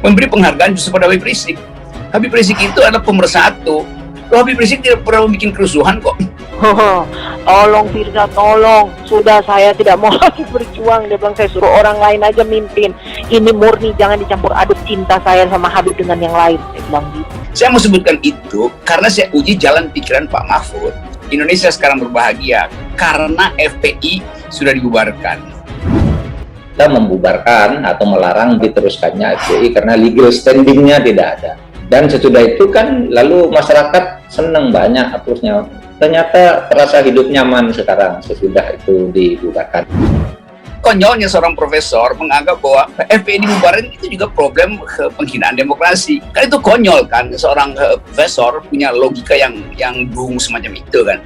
memberi penghargaan justru pada Habib Rizik. Habib Rizik itu adalah pemersatu. Habib Rizik tidak pernah bikin kerusuhan kok. Tolong Firza, tolong. Sudah, saya tidak mau lagi berjuang. Dia bilang, saya suruh orang lain aja mimpin. Ini murni, jangan dicampur aduk cinta saya sama Habib dengan yang lain. Saya bilang gitu. Saya mau sebutkan itu karena saya uji jalan pikiran Pak Mahfud. Indonesia sekarang berbahagia karena FPI sudah dibubarkan. Kita membubarkan atau melarang diteruskannya FPI karena legal standingnya tidak ada. Dan sesudah itu kan lalu masyarakat senang banyak hapusnya. Ternyata terasa hidup nyaman sekarang sesudah itu dibubarkan. Konyolnya seorang profesor menganggap bahwa FPI dibubarin itu juga problem penghinaan demokrasi. Kan itu konyol kan, seorang profesor punya logika yang bungu semacam itu kan.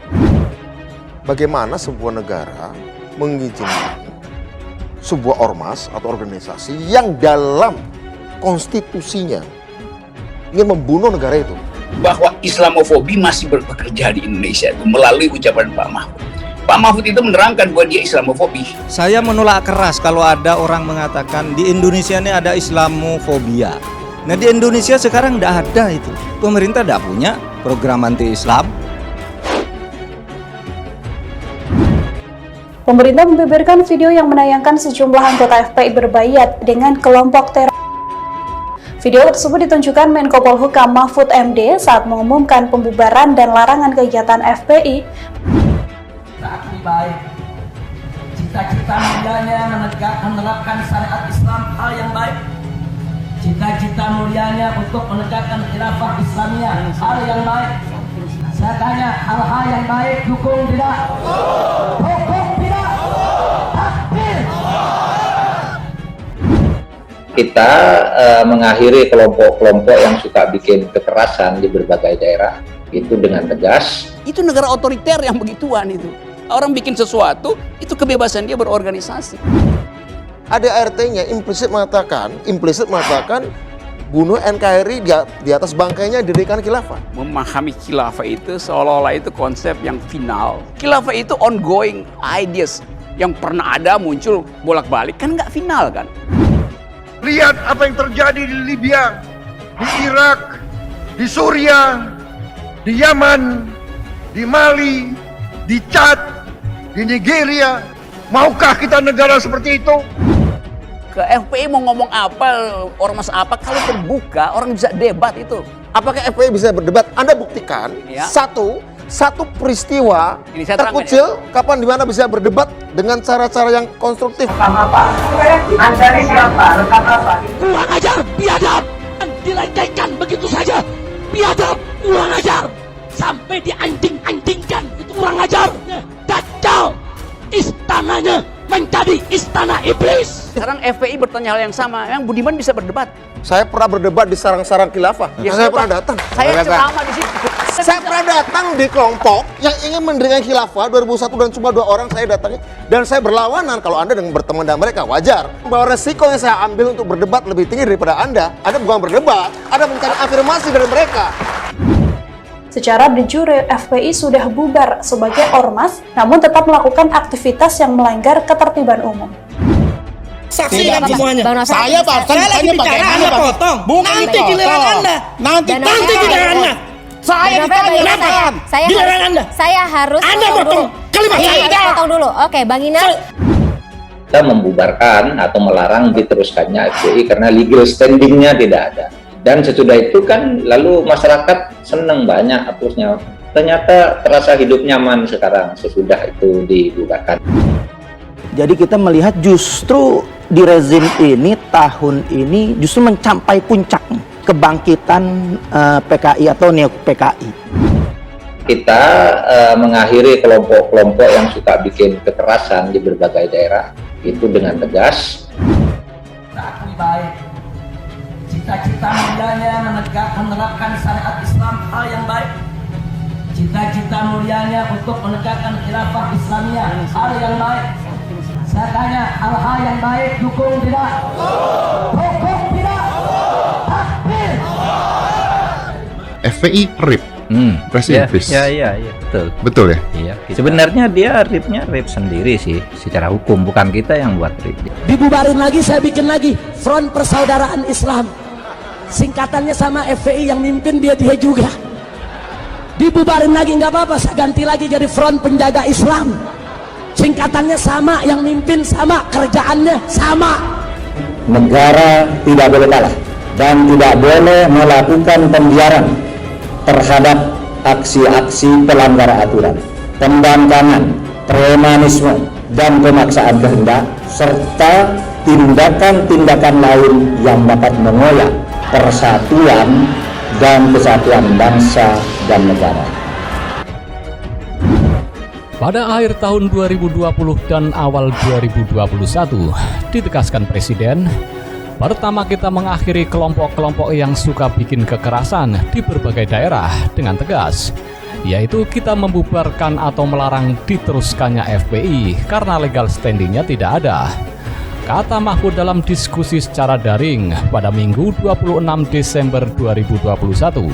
Bagaimana sebuah negara mengizinkan sebuah ormas atau organisasi yang dalam konstitusinya ingin membunuh negara itu? Bahwa Islamofobi masih bekerja di Indonesia itu melalui ucapan Pak Mahfud. Pak Mahfud itu menerangkan bahwa dia Islamofobi. Saya menolak keras kalau ada orang mengatakan di Indonesia ini ada Islamofobia. Nah, di Indonesia sekarang tidak ada itu. Pemerintah tidak punya program anti-Islam. Pemerintah membeberkan video yang menayangkan sejumlah anggota FPI berbayat dengan kelompok teror. Video tersebut ditunjukkan Menko Polhukam Mahfud MD saat mengumumkan pembubaran dan larangan kegiatan FPI. Saat ini baik, cita-cita mulianya menerapkan syariat Islam hal yang baik. Cita-cita mulianya untuk menegakkan khilafah Islamiyah hal yang baik. Saya tanya, hal-hal yang baik dukung tidak? Dukung tidak? Takbir! Kita mengakhiri kelompok-kelompok yang suka bikin kekerasan di berbagai daerah itu dengan tegas. Itu negara otoriter yang begituan itu. Orang bikin sesuatu, itu kebebasan dia berorganisasi. Ada ART-nya implisit mengatakan bunuh NKRI di atas bangkainya didirikan khilafah. Memahami khilafah itu seolah-olah itu konsep yang final. Khilafah itu ongoing ideas yang pernah ada muncul bolak-balik, kan nggak final kan. Lihat apa yang terjadi di Libya, di Irak, di Suriah, di Yaman, di Mali, di Chad, di Nigeria. Maukah kita negara seperti itu? Ke FPI mau ngomong apa, ormas apa, kalau terbuka orang bisa debat itu. Apakah FPI bisa berdebat? Anda buktikan Ya. satu peristiwa terkecil kapan dimana bisa berdebat dengan cara-cara yang konstruktif. Apa? Anda ini siapa? Rekam apa? Kurang ajar, biadab! Dilecehkan begitu saja, biadab, kurang ajar! Sampai dianjing-anjingkan, itu kurang ajar! Dajjal! Istananya menjadi istana iblis! Sekarang FPI bertanya hal yang sama, yang Budiman bisa berdebat. Saya pernah berdebat di sarang-sarang khilafah. Ya, Saya pernah datang. Saya ceramah di situ. Saya pernah datang di kelompok yang ingin mendirikan khilafah 2001 dan cuma 2 orang saya datangi dan saya berlawanan. Kalau Anda dengan berteman dengan mereka wajar. Bahwa resiko yang saya ambil untuk berdebat lebih tinggi daripada Anda bukan berdebat, Anda mencari afirmasi dari mereka. Secara de jure, FPI sudah bubar sebagai ormas, namun tetap melakukan aktivitas yang melanggar ketertiban umum. Saksikan semuanya. Saya lagi bicara, Anda potong. Bukan nanti giliran Anda. Nanti giliran Anda. Saya ditanya kapan? Giliran Anda. Saya harus Anda potong kalimat saya. potong dulu. Oke, Bang Inas. Kita membubarkan atau melarang diteruskannya FPI karena legal standingnya tidak ada. Dan sesudah itu kan lalu masyarakat senang banyak hapusnya. Ternyata terasa hidup nyaman sekarang sesudah itu dibubarkan. Jadi kita melihat justru di rezim ini tahun ini justru mencapai puncak kebangkitan PKI atau neo PKI. Kita mengakhiri kelompok-kelompok yang suka bikin kekerasan di berbagai daerah itu dengan tegas. Saat ini baik, cita-cita mulianya menerapkan syariat Islam hal yang baik. Cita-cita mulianya untuk menegakkan khilafah Islamiyah hal yang baik. Saya tanya, hal-hal yang baik dukung tidak? Dukung tidak? Takbir! FPI RIP, Presidentis. Iya, betul. Betul ya? Iya. Sebenarnya dia RIP-nya RIP sendiri sih, secara hukum, bukan kita yang buat RIP. Dibubarin lagi, saya bikin lagi Front Persaudaraan Islam. Singkatannya sama, FPI yang mimpin dia juga. Dibubarin lagi nggak apa-apa, saya ganti lagi jadi Front Penjaga Islam. Singkatannya sama, yang mimpin sama, kerjaannya sama. Negara tidak boleh kalah dan tidak boleh melakukan pembiaran terhadap aksi-aksi pelanggar aturan, pembangkangan, premanisme, dan pemaksaan kehendak, serta tindakan-tindakan lain yang dapat mengoyak persatuan dan kesatuan bangsa dan negara. Pada akhir tahun 2020 dan awal 2021, ditegaskan Presiden, pertama kita mengakhiri kelompok-kelompok yang suka bikin kekerasan di berbagai daerah dengan tegas, yaitu kita membubarkan atau melarang diteruskannya FPI karena legal standingnya tidak ada. Kata Mahfud dalam diskusi secara daring pada Minggu 26 Desember 2021.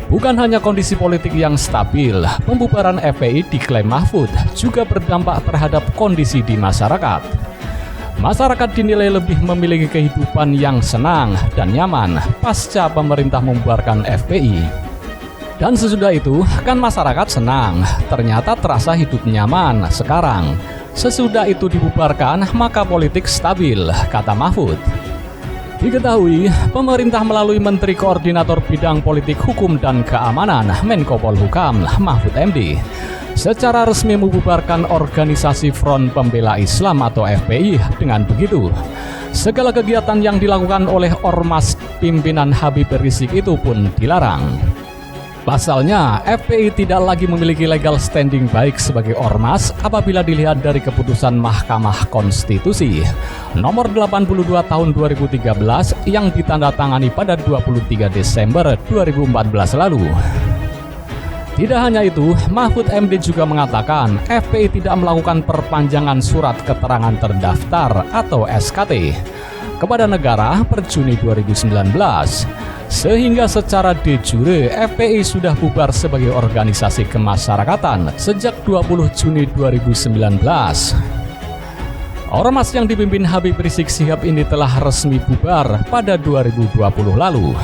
Bukan hanya kondisi politik yang stabil, pembubaran FPI diklaim Mahfud juga berdampak terhadap kondisi di masyarakat. Masyarakat dinilai lebih memiliki kehidupan yang senang dan nyaman pasca pemerintah membubarkan FPI. Dan sesudah itu, kan masyarakat senang, ternyata terasa hidup nyaman sekarang. Sesudah itu dibubarkan, maka politik stabil, kata Mahfud. Diketahui, pemerintah melalui Menteri Koordinator Bidang Politik Hukum dan Keamanan Menko Polhukam Mahfud MD secara resmi membubarkan organisasi Front Pembela Islam atau FPI. Dengan begitu, segala kegiatan yang dilakukan oleh ormas pimpinan Habib Rizik itu pun dilarang. Pasalnya, FPI tidak lagi memiliki legal standing baik sebagai ormas apabila dilihat dari keputusan Mahkamah Konstitusi nomor 82 tahun 2013 yang ditandatangani pada 23 Desember 2014 lalu. Tidak hanya itu, Mahfud MD juga mengatakan FPI tidak melakukan perpanjangan surat keterangan terdaftar atau SKT kepada negara per Juni 2019. Sehingga secara de jure FPI sudah bubar sebagai organisasi kemasyarakatan sejak 20 Juni 2019. Ormas yang dipimpin Habib Rizik Syihab ini telah resmi bubar pada 2020 lalu.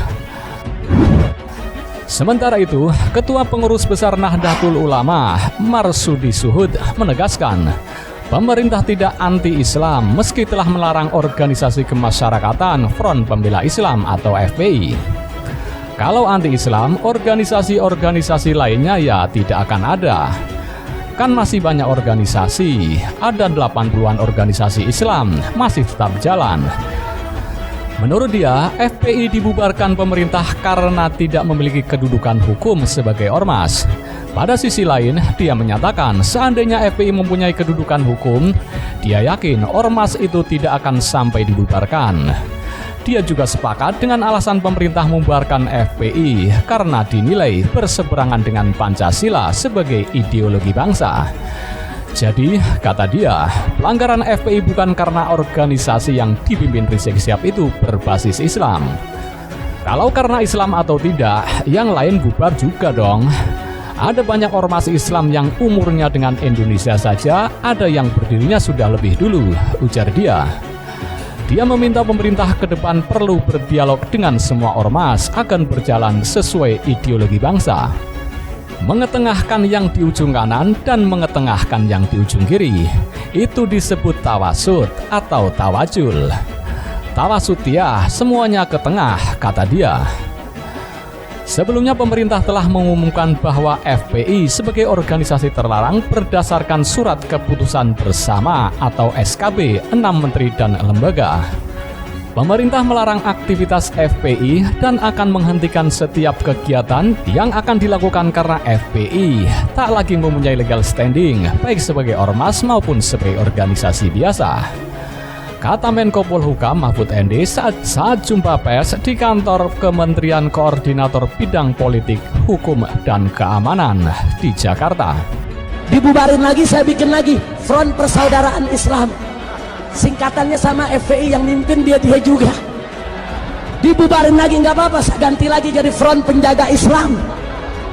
Sementara itu, Ketua Pengurus Besar Nahdlatul Ulama Marsudi Suhud menegaskan pemerintah tidak anti-Islam meski telah melarang organisasi kemasyarakatan Front Pembela Islam atau FPI. Kalau anti-Islam, organisasi-organisasi lainnya ya tidak akan ada. Kan masih banyak organisasi, ada 80-an organisasi Islam, masih tetap jalan. Menurut dia, FPI dibubarkan pemerintah karena tidak memiliki kedudukan hukum sebagai ormas. Pada sisi lain, dia menyatakan seandainya FPI mempunyai kedudukan hukum, dia yakin ormas itu tidak akan sampai dibubarkan. Dia juga sepakat dengan alasan pemerintah membubarkan FPI karena dinilai berseberangan dengan Pancasila sebagai ideologi bangsa. Jadi, kata dia, pelanggaran FPI bukan karena organisasi yang dipimpin Rizik Syihab itu berbasis Islam. Kalau karena Islam atau tidak, yang lain bubar juga dong. Ada banyak ormas Islam yang umurnya dengan Indonesia saja, ada yang berdirinya sudah lebih dulu, ujar dia. Dia meminta pemerintah ke depan perlu berdialog dengan semua ormas akan berjalan sesuai ideologi bangsa. Mengetengahkan yang di ujung kanan dan mengetengahkan yang di ujung kiri. Itu disebut tawasud atau tawajul. Tawasud ya, semuanya ke tengah, kata dia. Sebelumnya pemerintah telah mengumumkan bahwa FPI sebagai organisasi terlarang berdasarkan surat keputusan bersama atau SKB 6 menteri dan lembaga. Pemerintah melarang aktivitas FPI dan akan menghentikan setiap kegiatan yang akan dilakukan karena FPI tak lagi mempunyai legal standing baik sebagai ormas maupun sebagai organisasi biasa. Kata Menko Polhukam Mahfud MD saat jumpa pers di kantor Kementerian Koordinator Bidang Politik, Hukum, dan Keamanan di Jakarta. Dibubarin lagi, saya bikin lagi Front Persaudaraan Islam. Singkatannya sama, FPI yang mimpin dia juga. Dibubarin lagi nggak apa-apa, saya ganti lagi jadi Front Penjaga Islam.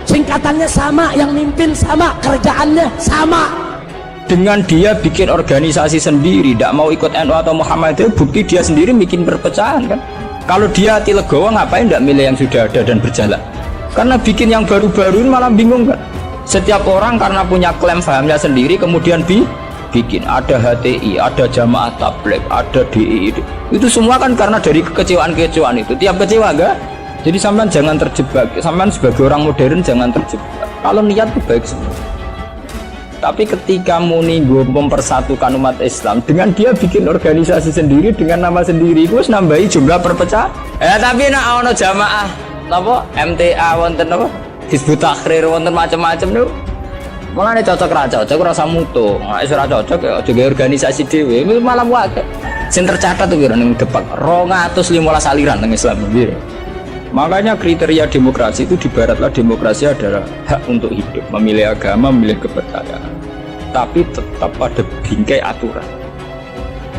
Singkatannya sama, yang mimpin sama, kerjaannya sama. Dengan dia bikin organisasi sendiri, tidak mau ikut NU atau Muhammadiyah, bukti dia sendiri bikin perpecahan kan. Kalau dia hati legowo ngapain tidak milih yang sudah ada dan berjalan? Karena bikin yang baru-baru ini malah bingung kan. Setiap orang karena punya klaim pahamnya sendiri kemudian bikin ada HTI, ada Jamaah Tabligh, ada DI. Itu semua kan karena dari kekecewaan-kekecewaan itu. Tiap kecewa enggak? Jadi sampean jangan terjebak. Sampean sebagai orang modern jangan terjebak. Kalau niat itu baik semua. Tapi ketika muni gue mempersatukan umat Islam dengan dia bikin organisasi sendiri dengan nama sendiri, gue nambahi jumlah perpecah. Tapi nak ono jamaah, apa MTA wonten apa Hizbut Tahrir wonten macam-macam tuh. Malah cocok rasa mutu. Nah, ora cocok ya juga organisasi dewe. Malah wae. Sing tercatat tuh kira ning Depak 215 aliran nang Islam sendiri. Makanya kriteria demokrasi itu di barat lah, demokrasi adalah hak untuk hidup, memilih agama, memilih kepercayaan, tapi tetap ada bingkai aturan.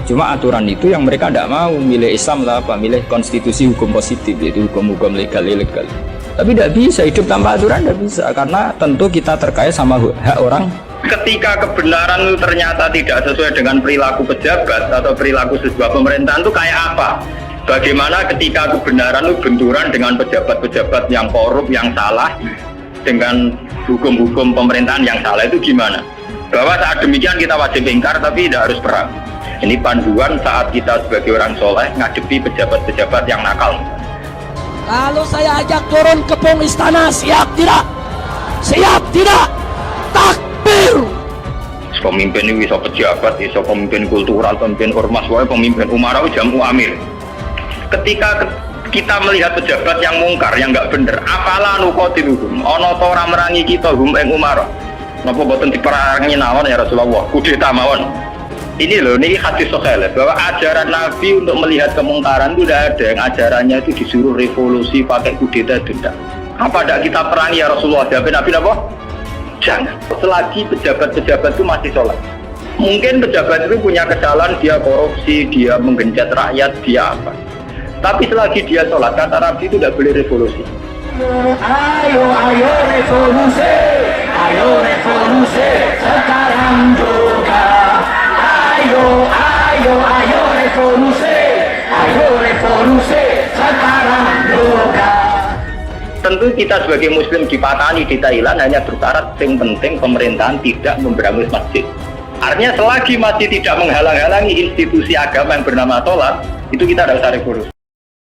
Cuma aturan itu yang mereka tidak mau, milih Islam lah apa, milih konstitusi hukum positif, yaitu hukum-hukum legal ilegal. Tapi tidak bisa hidup tanpa aturan, tidak bisa, karena tentu kita terkait sama hak orang. Ketika kebenaran itu ternyata tidak sesuai dengan perilaku pejabat atau perilaku sebuah pemerintahan itu kayak apa? Bagaimana ketika kebenaran itu benturan dengan pejabat-pejabat yang korup, yang salah, dengan hukum-hukum pemerintahan yang salah, itu gimana? Bahwa saat demikian kita wajib ingkar tapi tidak harus perang. Ini panduan saat kita sebagai orang soleh ngadepi pejabat-pejabat yang nakal. Kalau saya ajak turun ke pung istana, siap tidak? Siap tidak? Takbir! Pemimpin ini bisa pejabat, bisa pemimpin kultural, pemimpin ormas, pemimpin umara, jamu amir. Ketika kita melihat pejabat yang mungkar, yang nggak bener, apalah nukotiluhum, ono tora merangi kita hum eng umara. Napa boten diperangi nawon ya Rasulullah, kudeta mawon. Ini loh, ini hadis sahih bahwa ajaran Nabi untuk melihat kemungkaran itu tidak ada, yang ajarannya itu disuruh revolusi pakai kudeta denda. Apa tidak kita perangi ya Rasulullah? Jawab Nabi apa? Jangan. Selagi pejabat-pejabat itu masih sholat. Mungkin pejabat itu punya kesalahan, dia korupsi, dia menggenjot rakyat, dia apa. Tapi selagi dia sholat, kata Nabi itu tidak boleh revolusi. Ayo revolusi, sekarang juga. Ayo revolusi, sekarang juga. Tentu kita sebagai muslim di Patani, di Thailand hanya bersyarat yang penting pemerintahan tidak memberangus masjid. Artinya selagi masjid tidak menghalang-halangi institusi agama yang bernama sholat, itu kita tidak usah revolusi.